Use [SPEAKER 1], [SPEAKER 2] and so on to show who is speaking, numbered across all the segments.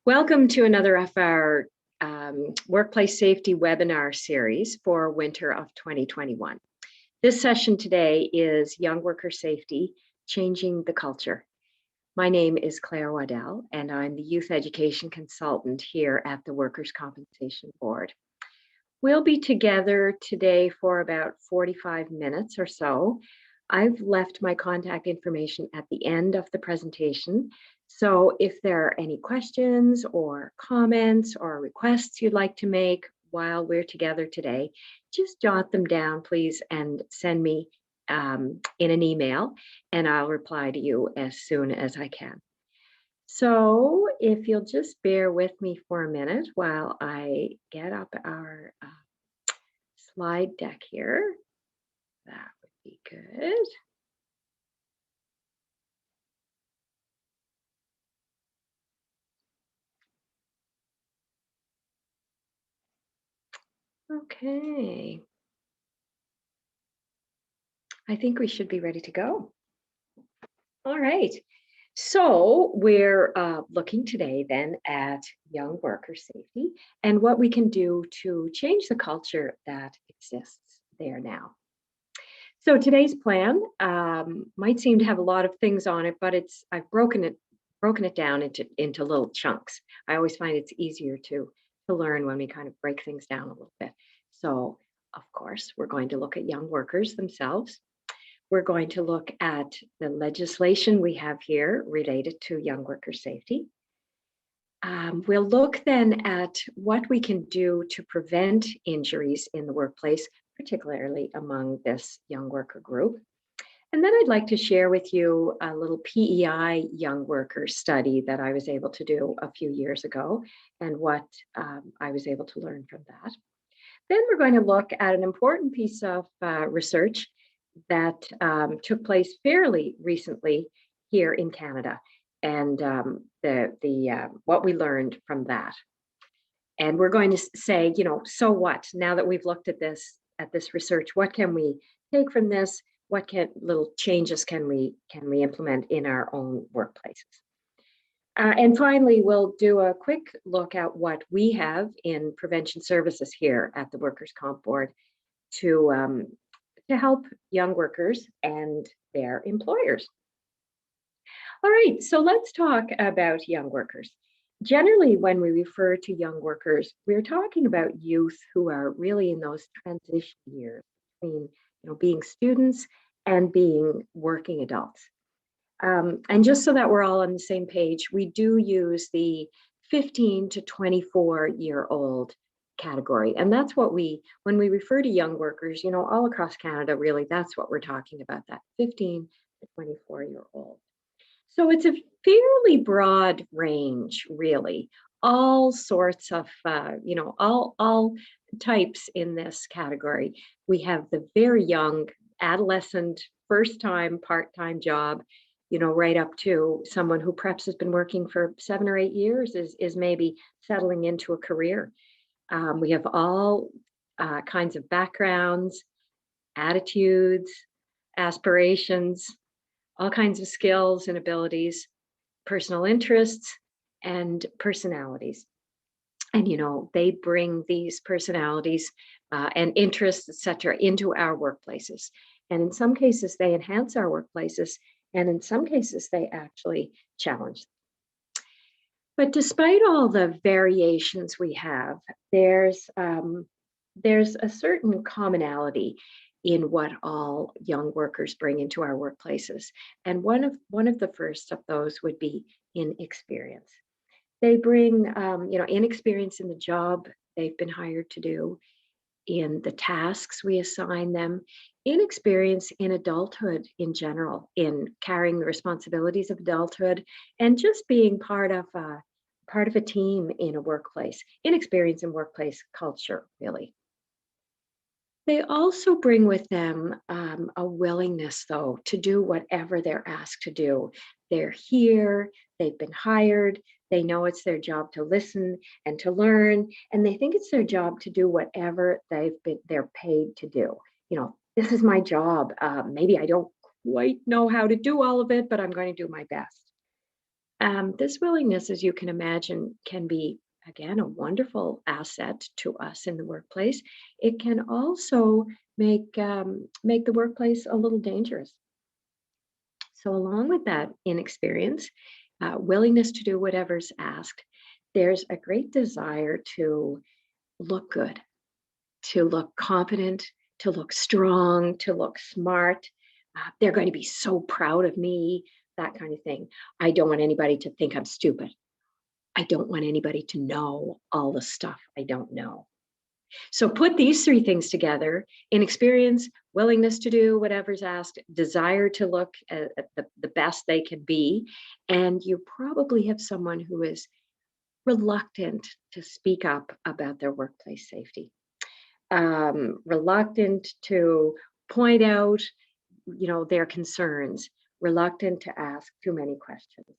[SPEAKER 1] Welcome to another of our workplace safety webinar series for winter of 2021. This session today is Young Worker Safety, Changing the Culture. My name is Claire Waddell, and I'm the Youth Education Consultant here at the Workers' Compensation Board. We'll be together today for about 45 minutes or so. I've left my contact information at the end of the presentation. So if there are any questions or comments or requests you'd like to make while we're together today, just jot them down, please, and send me in an email, and I'll reply to you as soon as I can. So if you'll just bear with me for a minute while I get up our slide deck here, that would be good. Okay. I think we should be ready to go. All right. So we're looking today then at young worker safety and what we can do to change the culture that exists there now. So today's plan might seem to have a lot of things on it, but I've broken it down into little chunks. I always find it's easier to learn when we kind of break things down a little bit. So of course, we're going to look at young workers themselves. We're going to look at the legislation we have here related to young worker safety. We'll look then at what we can do to prevent injuries in the workplace, particularly among this young worker group. And then I'd like to share with you a little PEI young worker study that I was able to do a few years ago and what I was able to learn from that. Then we're going to look at an important piece of research that took place fairly recently here in Canada, and what we learned from that. And we're going to say, so what? Now that we've looked at this research, what can we take from this? What little changes can we implement in our own workplaces? And finally, we'll do a quick look at what we have in prevention services here at the Workers' Comp Board to help young workers and their employers. All right, so let's talk about young workers. Generally, when we refer to young workers, we're talking about youth who are really in those transition years between being students and being working adults. And just so that we're all on the same page, we do use the 15 to 24-year-old category. And that's what when we refer to young workers, all across Canada, really, that's what we're talking about, that 15 to 24-year-old. So it's a fairly broad range, really, all sorts of, all types in this category. We have the very young adolescent, first-time, part-time job, right up to someone who perhaps has been working for 7 or 8 years, is maybe settling into a career. We have all kinds of backgrounds, attitudes, aspirations, all kinds of skills and abilities, personal interests, and personalities. And, they bring these personalities and interests, etc., into our workplaces. And in some cases, they enhance our workplaces. And in some cases, they actually challenge them. But despite all the variations we have, there's a certain commonality in what all young workers bring into our workplaces. And one of the first of those would be inexperience. They bring inexperience in the job they've been hired to do, in the tasks we assign them, inexperience in adulthood in general, in carrying the responsibilities of adulthood, and just being part of a team in a workplace, inexperience in workplace culture, really. They also bring with them a willingness, though, to do whatever they're asked to do. They're here, they've been hired, they know it's their job to listen and to learn, and they think it's their job to do whatever they're paid to do. This is my job. Maybe I don't quite know how to do all of it, but I'm going to do my best. This willingness, as you can imagine, can be, again, a wonderful asset to us in the workplace. It can also make the workplace a little dangerous. So, along with that inexperience, willingness to do whatever's asked, there's a great desire to look good, to look competent, to look strong, to look smart. They're going to be so proud of me, that kind of thing. I don't want anybody to think I'm stupid. I don't want anybody to know all the stuff I don't know. So put these three things together: inexperience, willingness to do whatever's asked, desire to look at the best they can be, and you probably have someone who is reluctant to speak up about their workplace safety, reluctant to point out, their concerns, reluctant to ask too many questions,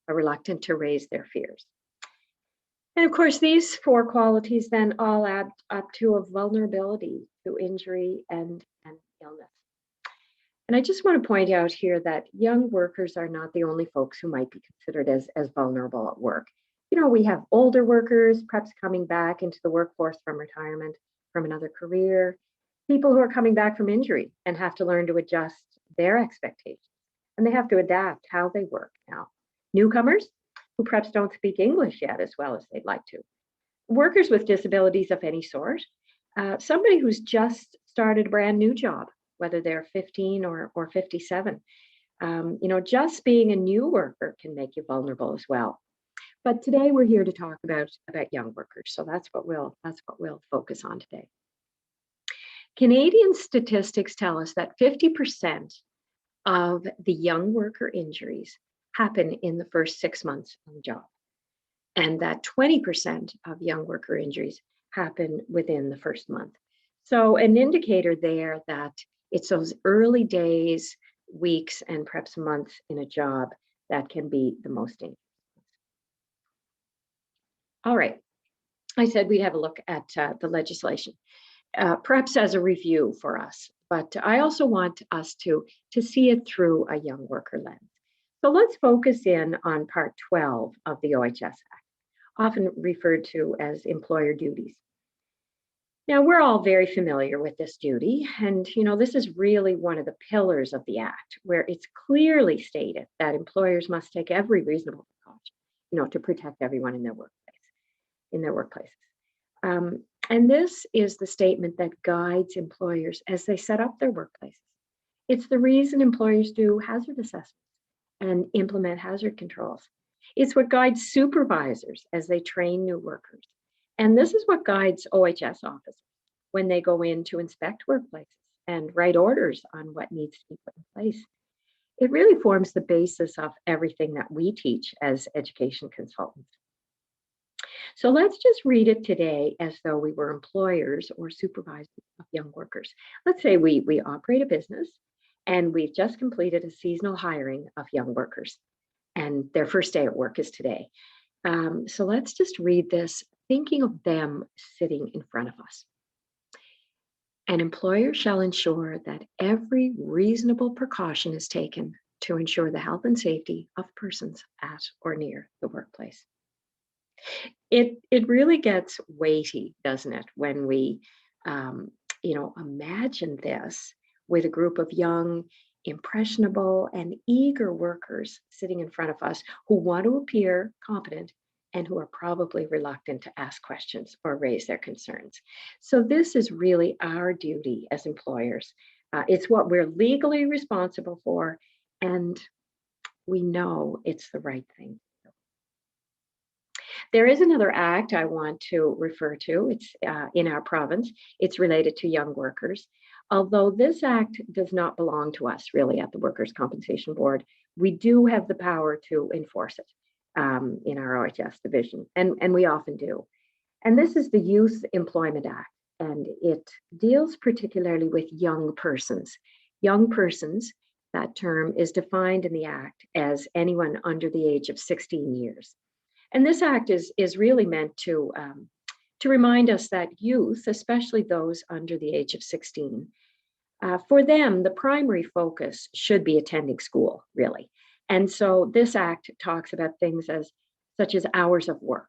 [SPEAKER 1] reluctant to raise their fears. And of course, these four qualities then all add up to a vulnerability to injury and illness. And I just want to point out here that young workers are not the only folks who might be considered as vulnerable at work. We have older workers, perhaps coming back into the workforce from retirement, from another career, people who are coming back from injury and have to learn to adjust their expectations. And they have to adapt how they work now. Newcomers who perhaps don't speak English yet as well as they'd like to. Workers with disabilities of any sort. Somebody who's just started a brand new job, whether they're 15 or 57. Just being a new worker can make you vulnerable as well. But today we're here to talk about young workers. So that's what we'll focus on today. Canadian statistics tell us that 50% of the young worker injuries happen in the first 6 months on the job, and that 20% of young worker injuries happen within the first month. So an indicator there that it's those early days, weeks, and perhaps months in a job that can be the most dangerous. All right, I said we'd have a look at the legislation, perhaps as a review for us, but I also want us to see it through a young worker lens. So let's focus in on Part 12 of the OHS Act, often referred to as employer duties. Now, we're all very familiar with this duty, and this is really one of the pillars of the Act, where it's clearly stated that employers must take every reasonable precaution, to protect everyone in their workplaces. And this is the statement that guides employers as they set up their workplaces. It's the reason employers do hazard assessments and implement hazard controls. It's what guides supervisors as they train new workers. And this is what guides OHS officers when they go in to inspect workplaces and write orders on what needs to be put in place. It really forms the basis of everything that we teach as education consultants. So let's just read it today as though we were employers or supervisors of young workers. Let's say we operate a business and we've just completed a seasonal hiring of young workers, and their first day at work is today. So let's just read this, thinking of them sitting in front of us. An employer shall ensure that every reasonable precaution is taken to ensure the health and safety of persons at or near the workplace. It really gets weighty, doesn't it, when we imagine this with a group of young, impressionable, and eager workers sitting in front of us who want to appear competent and who are probably reluctant to ask questions or raise their concerns. So this is really our duty as employers. It's what we're legally responsible for, and we know it's the right thing. There is another act I want to refer to. It's in our province. It's related to young workers. Although this act does not belong to us really at the Workers' Compensation Board, we do have the power to enforce it in our OHS division, and we often do. And this is the Youth Employment Act, and it deals particularly with young persons. Young persons, that term is defined in the Act as anyone under the age of 16 years. And this act is really meant to remind us that youth, especially those under the age of 16, for them, the primary focus should be attending school, really. And so this act talks about things such as hours of work,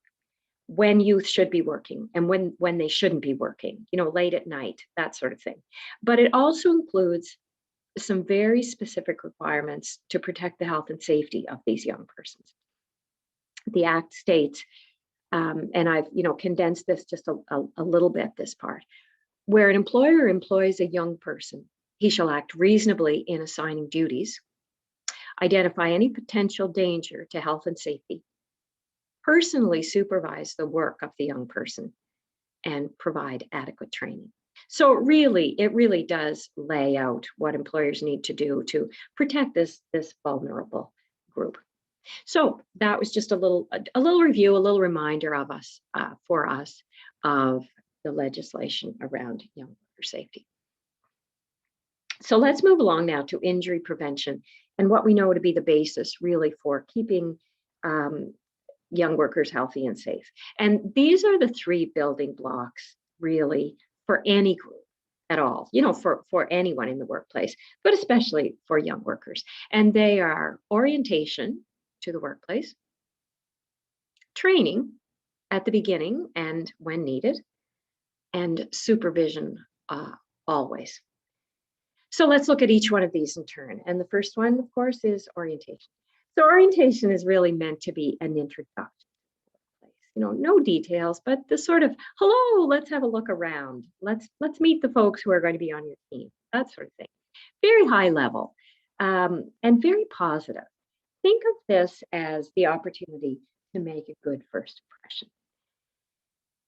[SPEAKER 1] when youth should be working and when they shouldn't be working, late at night, that sort of thing. But it also includes some very specific requirements to protect the health and safety of these young persons. The act states, and I've condensed this just a little bit, this part, where an employer employs a young person, he shall act reasonably in assigning duties, identify any potential danger to health and safety, personally supervise the work of the young person, and provide adequate training. So it really does lay out what employers need to do to protect this vulnerable group. So that was just a little review, a little reminder of us for us of the legislation around young worker safety. So let's move along now to injury prevention and what we know to be the basis really for keeping young workers healthy and safe. And these are the three building blocks really for any group at all, for anyone in the workplace, but especially for young workers. And they are orientation to the workplace, training at the beginning and when needed, and supervision always. So let's look at each one of these in turn. And the first one, of course, is orientation. So orientation is really meant to be an introduction. No details, but the sort of, hello, let's have a look around. Let's meet the folks who are going to be on your team, that sort of thing. Very high level and very positive. Think of this as the opportunity to make a good first impression.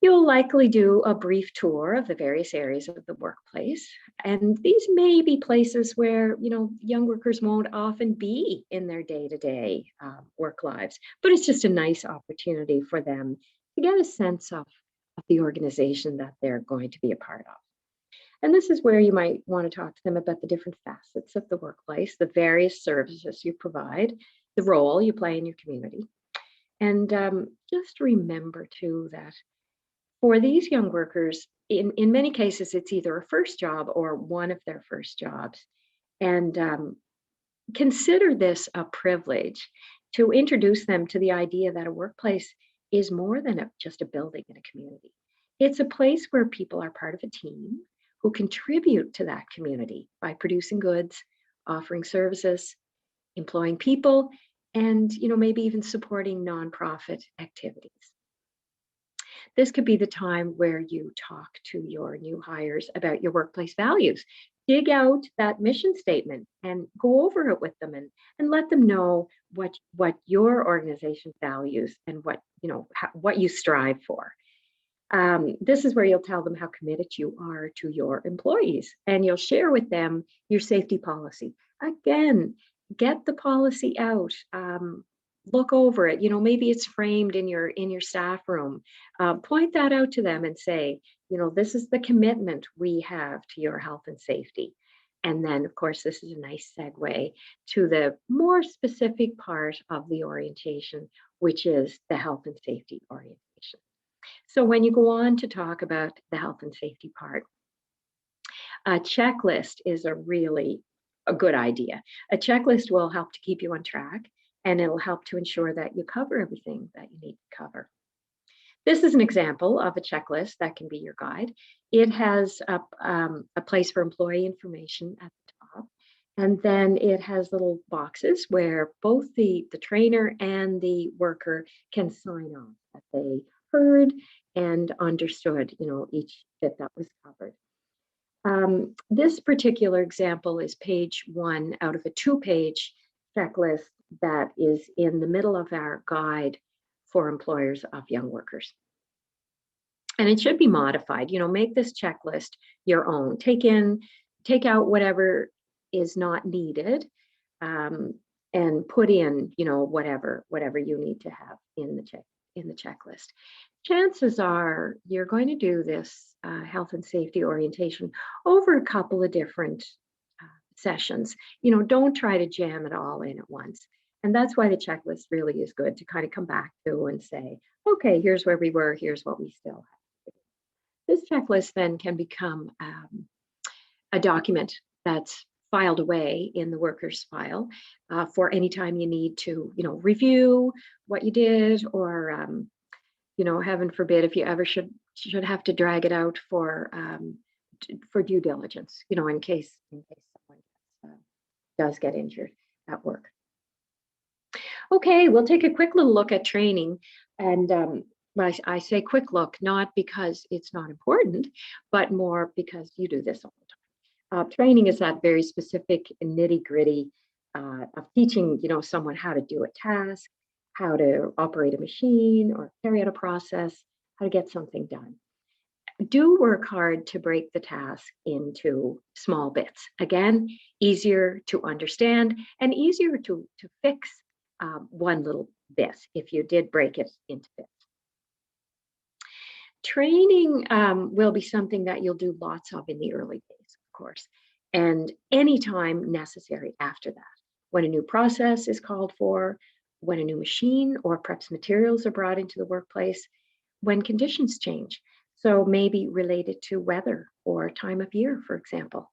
[SPEAKER 1] You'll likely do a brief tour of the various areas of the workplace. And these may be places where, young workers won't often be in their day-to-day work lives, but it's just a nice opportunity for them to get a sense of the organization that they're going to be a part of. And this is where you might want to talk to them about the different facets of the workplace, the various services you provide, the role you play in your community. And just remember too that for these young workers, in many cases, it's either a first job or one of their first jobs. And consider this a privilege to introduce them to the idea that a workplace is more than just a building in a community. It's a place where people are part of a team who contribute to that community by producing goods, offering services, employing people, and maybe even supporting nonprofit activities. This could be the time where you talk to your new hires about your workplace values. Dig out that mission statement and go over it with them and let them know what your organization values and what you strive for. This is where you'll tell them how committed you are to your employees, and you'll share with them your safety policy. Again, get the policy out. Look over it. Maybe it's framed in your staff room. Point that out to them and say, this is the commitment we have to your health and safety. And then, of course, this is a nice segue to the more specific part of the orientation, which is the health and safety orientation. So when you go on to talk about the health and safety part, a checklist is a good idea. A checklist will help to keep you on track, and it'll help to ensure that you cover everything that you need to cover. This is an example of a checklist that can be your guide. It has a place for employee information at the top, and then it has little boxes where both the trainer and the worker can sign off that they heard and understood, each bit that was covered. This particular example is page 1 out of a 2-page checklist that is in the middle of our guide for employers of young workers. And it should be modified. Make this checklist your own. Take out whatever is not needed, and put in, whatever you need to have in the checklist. Chances are you're going to do this health and safety orientation over a couple of different sessions. Don't try to jam it all in at once. And that's why the checklist really is good to kind of come back to and say, okay, here's where we were, here's what we still have. This checklist then can become a document that's filed away in the workers file for any time you need to, review what you did, or heaven forbid, if you ever should have to drag it out for due diligence, in case someone does get injured at work. Okay, we'll take a quick little look at training. And I say quick look, not because it's not important, but more because you do this all the time. Training is that very specific nitty gritty of teaching, someone how to do a task, how to operate a machine or carry out a process, how to get something done. Do work hard to break the task into small bits. Again, easier to understand and easier to fix one little bit if you did break it into bits. Training will be something that you'll do lots of in the early days, of course, and anytime necessary after that. When a new process is called for, when a new machine or perhaps materials are brought into the workplace, when conditions change. So maybe related to weather or time of year, for example,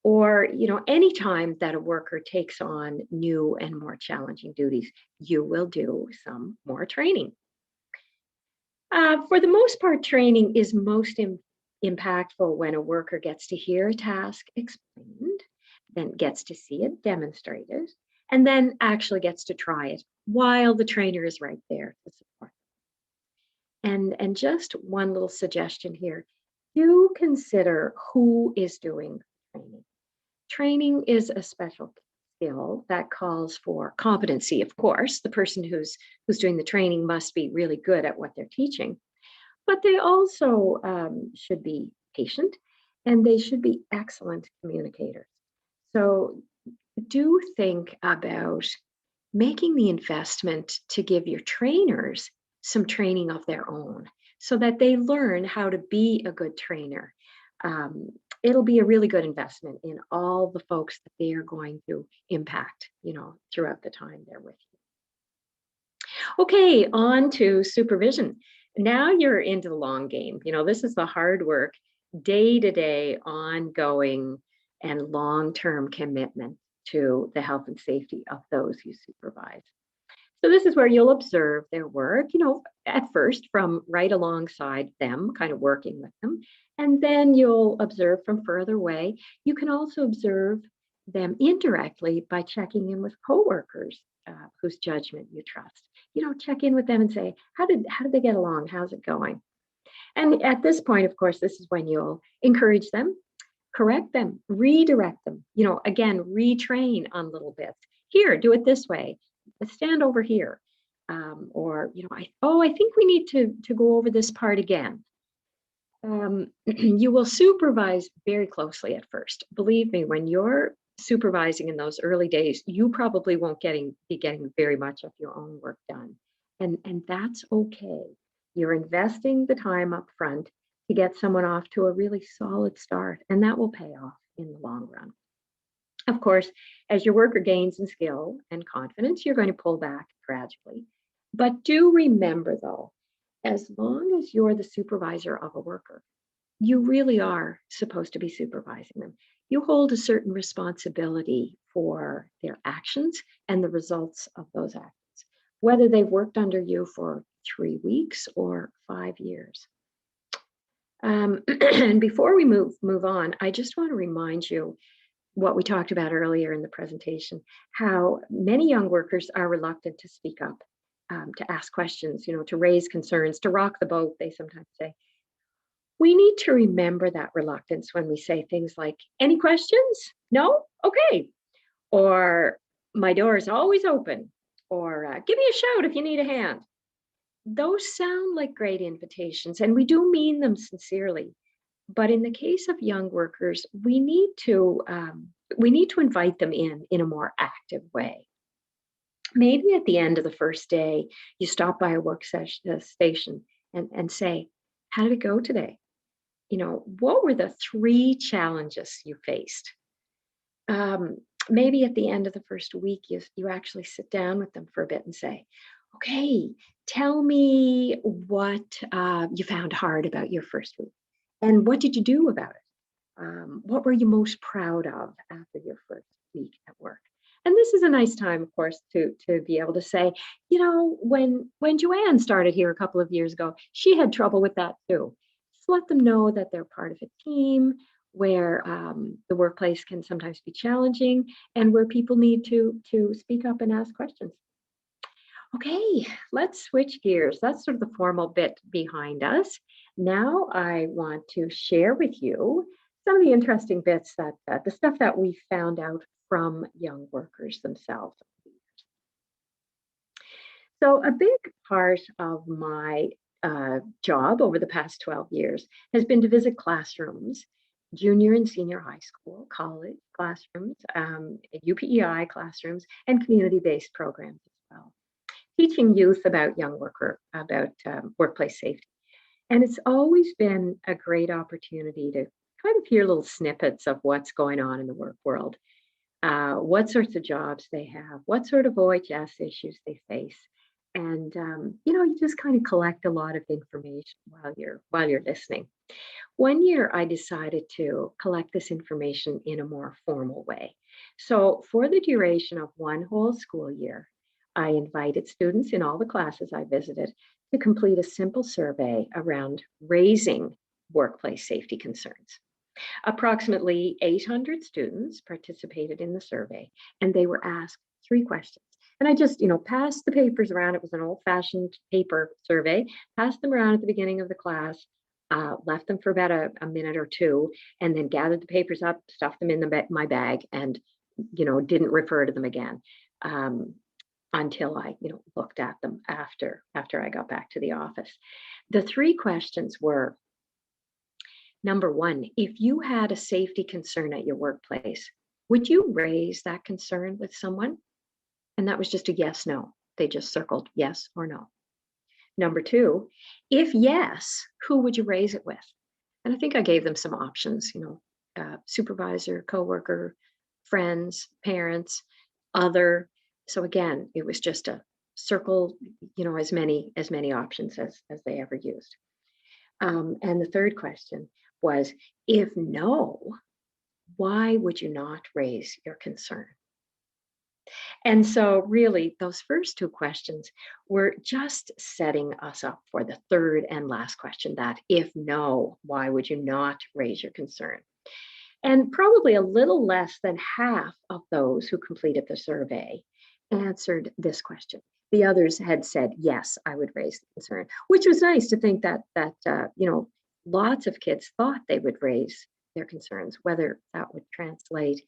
[SPEAKER 1] or any time that a worker takes on new and more challenging duties, you will do some more training. For the most part, training is most impactful when a worker gets to hear a task explained, then gets to see it demonstrated, and then actually gets to try it while the trainer is right there to support. And just one little suggestion here, do consider who is doing training. Training is a special skill that calls for competency, of course. The person who's doing the training must be really good at what they're teaching, but they also should be patient and they should be excellent communicators. So do think about making the investment to give your trainers some training of their own so that they learn how to be a good trainer. It'll be a really good investment in all the folks that they are going to impact, throughout the time they're with you. Okay, on to supervision. Now you're into the long game. This is the hard work, day-to-day, ongoing, and long-term commitment to the health and safety of those you supervise. So this is where you'll observe their work, at first from right alongside them, kind of working with them, and then you'll observe from further away. You can also observe them indirectly by checking in with coworkers whose judgment you trust. Check in with them and say, how did they get along? How's it going? And at this point, of course, this is when you'll encourage them, correct them, redirect them, again, retrain on little bits. Here, do it this way. Stand over here. Or, I think we need to go over this part again. You will supervise very closely at first. Believe me, when you're supervising in those early days, you probably won't be getting very much of your own work done. And that's okay. You're investing the time up front to get someone off to a really solid start, and that will pay off in the long run. Of course, as your worker gains in skill and confidence, you're going to pull back gradually. But do remember, though, as long as you're the supervisor of a worker, you really are supposed to be supervising them. You hold a certain responsibility for their actions and the results of those actions, whether they've worked under you for 3 weeks or 5 years. And before we move on, I just want to remind you what we talked about earlier in the presentation, how many young workers are reluctant to speak up, to ask questions, to raise concerns, to rock the boat, they sometimes say. We need to remember that reluctance when we say things like, any questions? No? Okay. Or my door is always open. Or give me a shout if you need a hand. Those sound like great invitations, and we do mean them sincerely. But in the case of young workers, we need to invite them in a more active way. Maybe at the end of the first day, you stop by a work station and say, how did it go today? What were the 3 challenges you faced? Maybe at the end of the first week, you actually sit down with them for a bit and say, okay, tell me what you found hard about your first week. And what did you do about it? What were you most proud of after your first week at work? And this is a nice time, of course, to be able to say, when Joanne started here a couple of years ago, she had trouble with that too. Just let them know that they're part of a team where the workplace can sometimes be challenging and where people need to speak up and ask questions. Okay, let's switch gears. That's sort of the formal bit behind us. Now I want to share with you some of the interesting bits that the stuff that we found out from young workers themselves. So a big part of my job over the past 12 years has been to visit classrooms, junior and senior high school, college classrooms, UPEI classrooms, and community-based programs as well, teaching youth about workplace safety. And it's always been a great opportunity to kind of hear little snippets of what's going on in the work world, what sorts of jobs they have, what sort of OHS issues they face. And you just kind of collect a lot of information while you're listening. One year I decided to collect this information in a more formal way. So for the duration of one whole school year, I invited students in all the classes I visited to complete a simple survey around raising workplace safety concerns. Approximately 800 students participated in the survey, and they were asked three questions. And I just, passed the papers around. It was an old-fashioned paper survey, passed them around at the beginning of the class, left them for about a minute or two, and then gathered the papers up, stuffed them in my bag, and, didn't refer to them again. Until I, looked at them after I got back to the office. The three questions were, number one, if you had a safety concern at your workplace, would you raise that concern with someone? And that was just a yes, no. They just circled yes or no. Number two, if yes, who would you raise it with? And I think I gave them some options, supervisor, coworker, friends, parents, other. So again, it was just a circle, as many options as they ever used. And the third question was, if no, why would you not raise your concern? And so really those first two questions were just setting us up for the third and last question, that if no, why would you not raise your concern? And probably a little less than half of those who completed the survey answered this question. The others had said, yes, I would raise the concern, which was nice to think that lots of kids thought they would raise their concerns. Whether that would translate,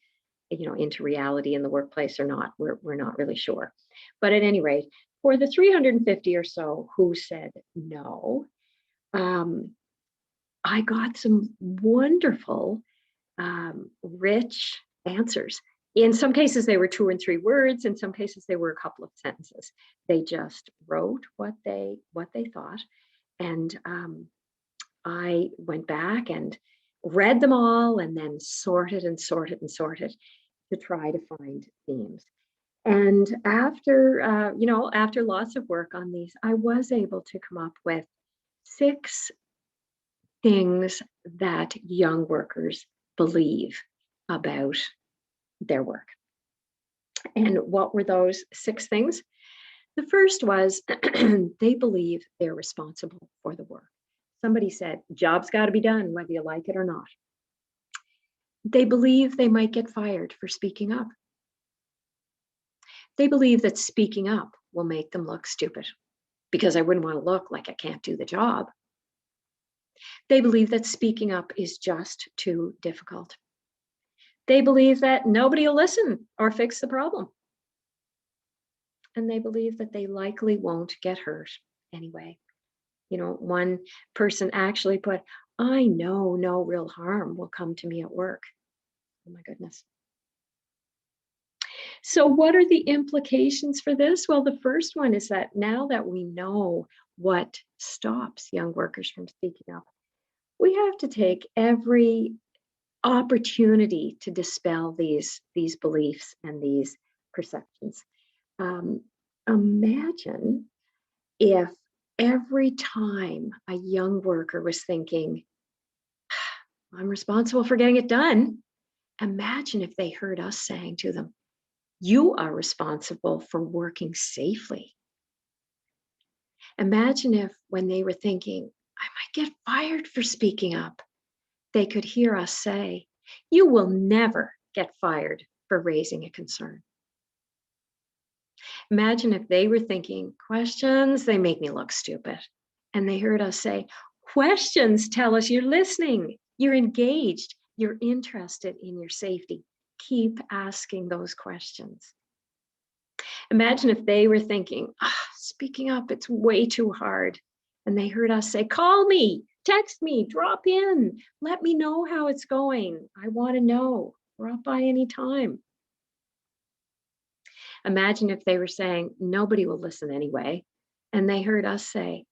[SPEAKER 1] into reality in the workplace or not, we're not really sure. But at any rate, for the 350 or so who said no, I got some wonderful, rich answers. In some cases, they were 2 and 3 words. In some cases, they were a couple of sentences. They just wrote what they thought, and I went back and read them all, and then sorted and sorted and sorted to try to find themes. And after lots of work on these, I was able to come up with 6 things that young workers believe about their work. And what were those 6 things? The first was they believe they're responsible for the work. Somebody said, job's got to be done, whether you like it or not. They believe they might get fired for speaking up. They believe that speaking up will make them look stupid, because I wouldn't want to look like I can't do the job. They believe that speaking up is just too difficult. They believe that nobody will listen or fix the problem. And they believe that they likely won't get hurt anyway. One person actually put, I know no real harm will come to me at work. Oh my goodness. So what are the implications for this? Well, the first one is that now that we know what stops young workers from speaking up, we have to take every opportunity to dispel these beliefs and these perceptions. Imagine if every time a young worker was thinking, I'm responsible for getting it done. Imagine if they heard us saying to them, you are responsible for working safely. Imagine if when they were thinking, I might get fired for speaking up, they could hear us say, you will never get fired for raising a concern. Imagine if they were thinking, questions, they make me look stupid. And they heard us say, questions tell us you're listening, you're engaged, you're interested in your safety. Keep asking those questions. Imagine if they were thinking, speaking up, it's way too hard. And they heard us say, call me, text me, drop in, let me know how it's going. I want to know. Drop by anytime. Imagine if they were saying, nobody will listen anyway. And they heard us say,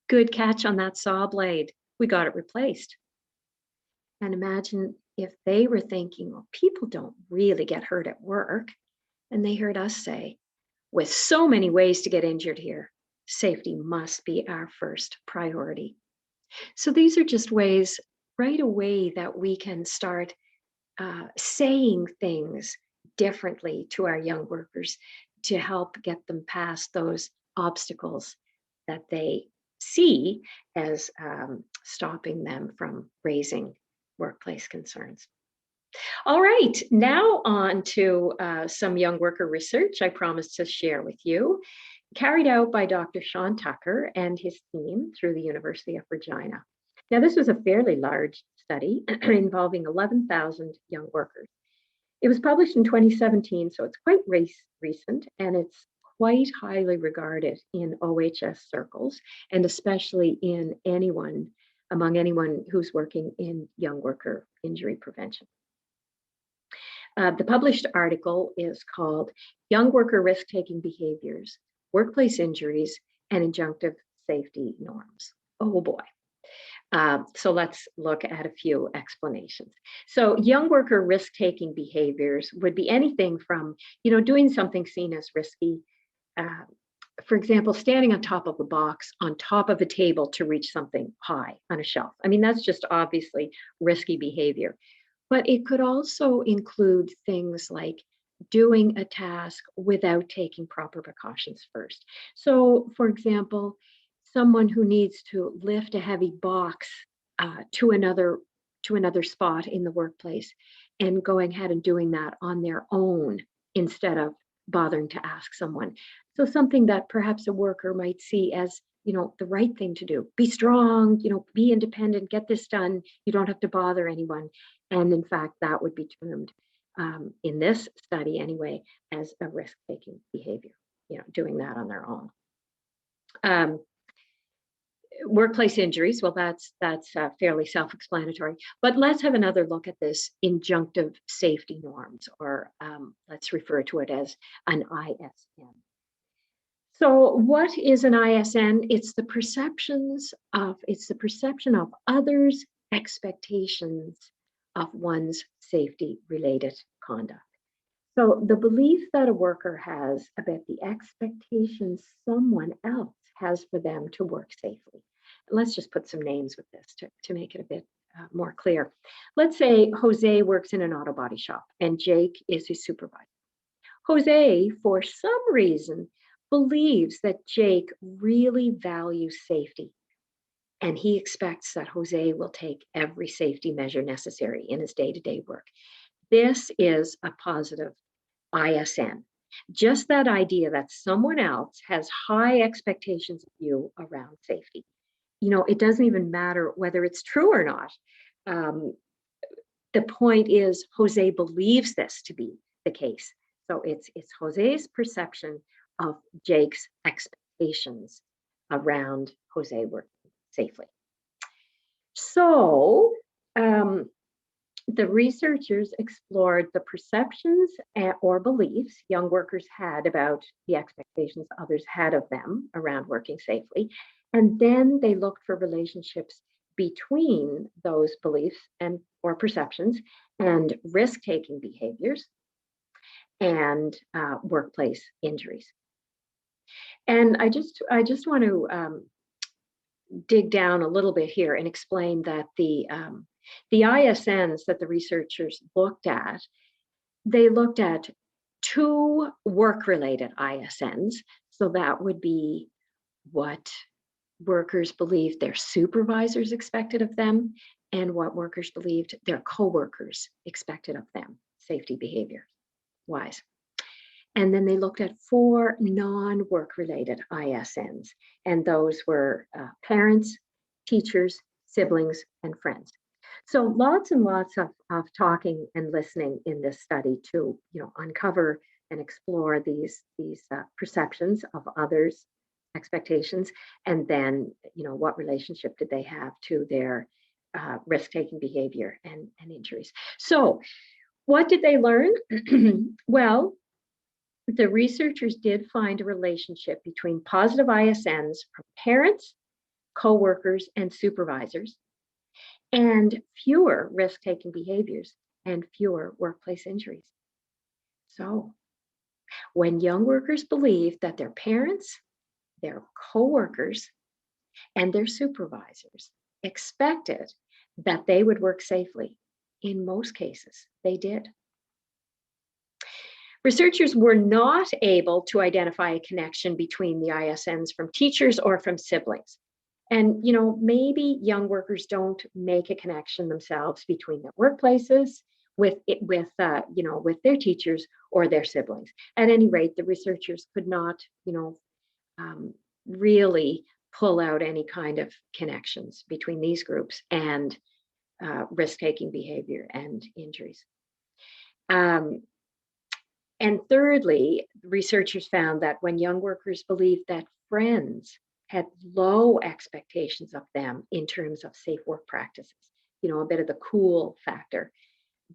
[SPEAKER 1] good catch on that saw blade. We got it replaced. And imagine if they were thinking, well, people don't really get hurt at work. And they heard us say, with so many ways to get injured here, safety must be our first priority. So these are just ways right away that we can start saying things differently to our young workers to help get them past those obstacles that they see as stopping them from raising workplace concerns. All right, now on to some young worker research I promised to share with you, carried out by Dr. Sean Tucker and his team through the University of Regina. Now, this was a fairly large study involving 11,000 young workers. It was published in 2017, so it's quite recent, and it's quite highly regarded in OHS circles, and especially among anyone who's working in young worker injury prevention. The published article is called Young Worker Risk-Taking Behaviors, Workplace Injuries, and Injunctive Safety Norms. Oh boy. So let's look at a few explanations. So young worker risk-taking behaviors would be anything from, doing something seen as risky. For example, standing on top of a box, on top of a table to reach something high on a shelf. I mean, that's just obviously risky behavior. But it could also include things like doing a task without taking proper precautions first. So, for example, someone who needs to lift a heavy box to another spot in the workplace and going ahead and doing that on their own instead of bothering to ask someone. So something that perhaps a worker might see as the right thing to do. Be strong, be independent, get this done. You don't have to bother anyone. And in fact, that would be termed in this study anyway, as a risk-taking behavior, doing that on their own. Workplace injuries, well, that's fairly self-explanatory. But let's have another look at this injunctive safety norms, or let's refer to it as an ISN. So what is an ISN? It's the perception of others' expectations of one's safety-related conduct. So the belief that a worker has about the expectations someone else has for them to work safely. Let's just put some names with this to make it a bit more clear. Let's say Jose works in an auto body shop and Jake is his supervisor. Jose, for some reason, believes that Jake really values safety, and he expects that Jose will take every safety measure necessary in his day-to-day work. This is a positive ISN. Just that idea that someone else has high expectations of you around safety. It doesn't even matter whether it's true or not. The point is Jose believes this to be the case. So it's Jose's perception of Jake's expectations around Jose working safely. So the researchers explored the perceptions or beliefs young workers had about the expectations others had of them around working safely. And then they looked for relationships between those beliefs or perceptions and risk-taking behaviors and workplace injuries. And I just want to dig down a little bit here and explain that the The ISNs that the researchers looked at, they looked at 2 work-related ISNs. So that would be what workers believed their supervisors expected of them and what workers believed their coworkers expected of them, safety behavior wise. And then they looked at 4 non-work related ISNs, and those were parents, teachers, siblings, and friends. So lots and lots of talking and listening in this study to, uncover and explore these perceptions of others' expectations, and then, what relationship did they have to their risk-taking behavior and injuries. So what did they learn? Well, the researchers did find a relationship between positive ISNs from parents, coworkers, and supervisors, and fewer risk-taking behaviors and fewer workplace injuries. So when young workers believe that their parents, their coworkers, and their supervisors expected that they would work safely, in most cases, they did. Researchers were not able to identify a connection between the ISNs from teachers or from siblings. And, maybe young workers don't make a connection themselves between their workplaces with their teachers or their siblings. At any rate, the researchers could not, really pull out any kind of connections between these groups and risk-taking behavior and injuries. And thirdly, researchers found that when young workers believed that friends had low expectations of them in terms of safe work practices, a bit of the cool factor,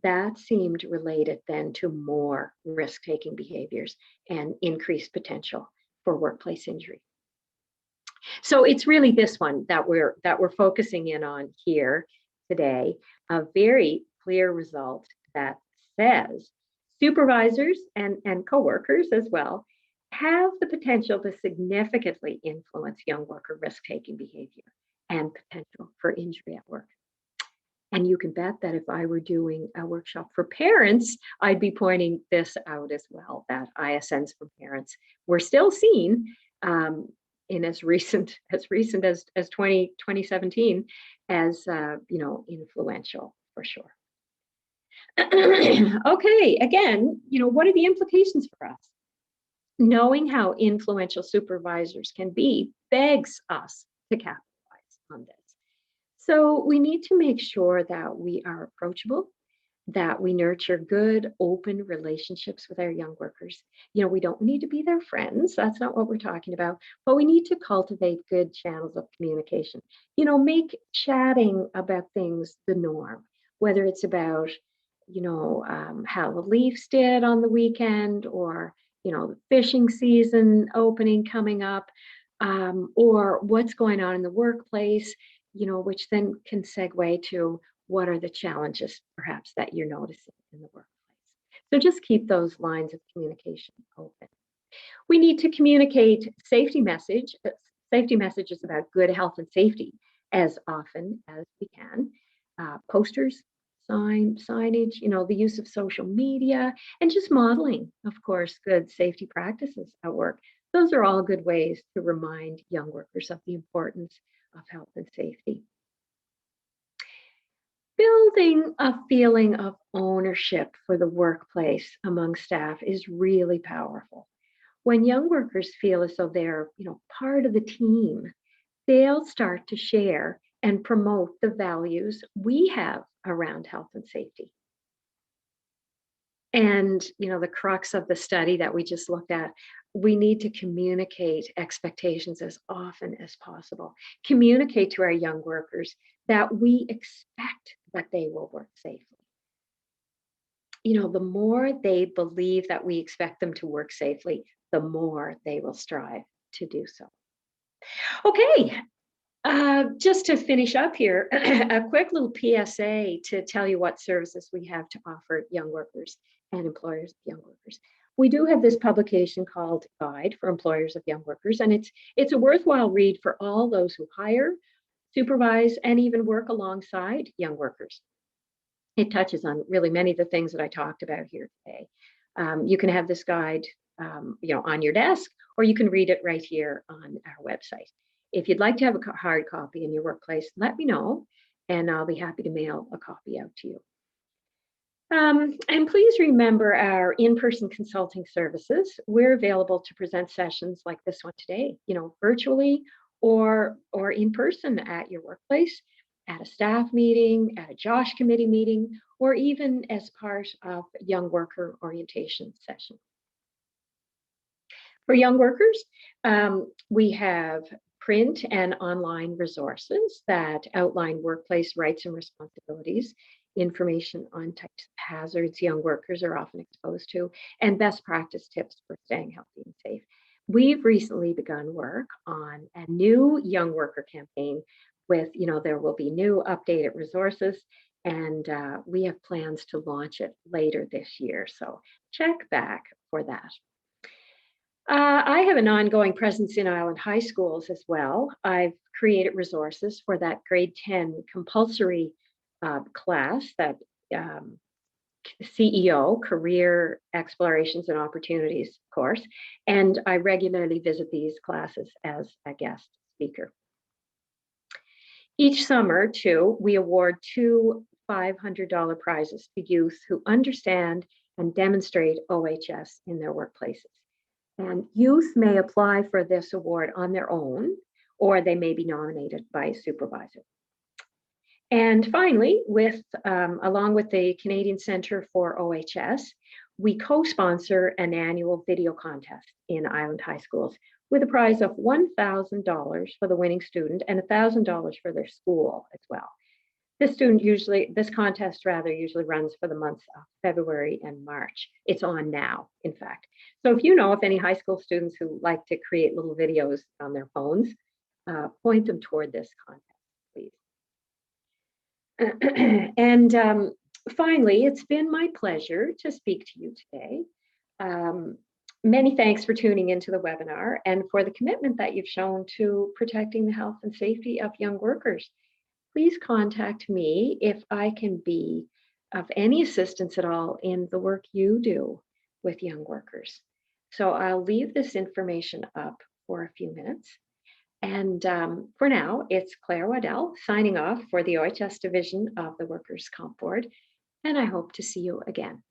[SPEAKER 1] that seemed related then to more risk-taking behaviors and increased potential for workplace injury. So it's really this one that we're focusing in on here today, a very clear result that says supervisors and coworkers as well have the potential to significantly influence young worker risk-taking behavior and potential for injury at work. And you can bet that if I were doing a workshop for parents, I'd be pointing this out as well, that ISNs from parents were still seen in as recent as 2017 as influential for sure. Okay, again, what are the implications for us? Knowing how influential supervisors can be begs us to capitalize on this. So we need to make sure that we are approachable, that we nurture good, open relationships with our young workers. We don't need to be their friends. That's not what we're talking about. But we need to cultivate good channels of communication. Make chatting about things the norm, whether it's about, how the Leafs did on the weekend, or, the fishing season opening coming up, or what's going on in the workplace, which then can segue to what are the challenges perhaps that you're noticing in the workplace. So just keep those lines of communication open. We need to communicate safety messages about good health and safety as often as we can. Posters, signage, the use of social media, and just modeling, of course, good safety practices at work. Those are all good ways to remind young workers of the importance of health and safety. Building a feeling of ownership for the workplace among staff is really powerful. When young workers feel as though they're, part of the team, they'll start to share and promote the values we have around health and safety. And, the crux of the study that we just looked at, we need to communicate expectations as often as possible. Communicate to our young workers that we expect that they will work safely. The more they believe that we expect them to work safely, the more they will strive to do so. Okay, just to finish up here, a quick little PSA to tell you what services we have to offer young workers and employers of young workers. We do have this publication called Guide for Employers of Young Workers, and it's a worthwhile read for all those who hire, supervise, and even work alongside young workers. It touches on really many of the things that I talked about here today. You can have this guide, on your desk, or you can read it right here on our website. If you'd like to have a hard copy in your workplace, let me know, and I'll be happy to mail a copy out to you. And please remember our in-person consulting services. We're available to present sessions like this one today, virtually or in person at your workplace, at a staff meeting, at a JOSH committee meeting, or even as part of a young worker orientation session. For young workers, we have print and online resources that outline workplace rights and responsibilities, information on types of hazards young workers are often exposed to, and best practice tips for staying healthy and safe. We've recently begun work on a new young worker campaign with, there will be new updated resources, and we have plans to launch it later this year. So check back for that. I have an ongoing presence in Island High Schools as well. I've created resources for that grade 10 compulsory class, that CEO, Career Explorations and Opportunities course, and I regularly visit these classes as a guest speaker. Each summer, too, we award two $500 prizes to youth who understand and demonstrate OHS in their workplaces. And youth may apply for this award on their own, or they may be nominated by a supervisor. And finally, along with the Canadian Centre for OHS, we co-sponsor an annual video contest in Island High Schools with a prize of $1,000 for the winning student and $1,000 for their school as well. This contest usually runs for the months of February and March. It's on now, in fact. So if you know of any high school students who like to create little videos on their phones, point them toward this contest, please. And finally, it's been my pleasure to speak to you today. Many thanks for tuning into the webinar and for the commitment that you've shown to protecting the health and safety of young workers. Please contact me if I can be of any assistance at all in the work you do with young workers. So I'll leave this information up for a few minutes. And for now, it's Claire Waddell signing off for the OHS division of the Workers' Comp Board, and I hope to see you again.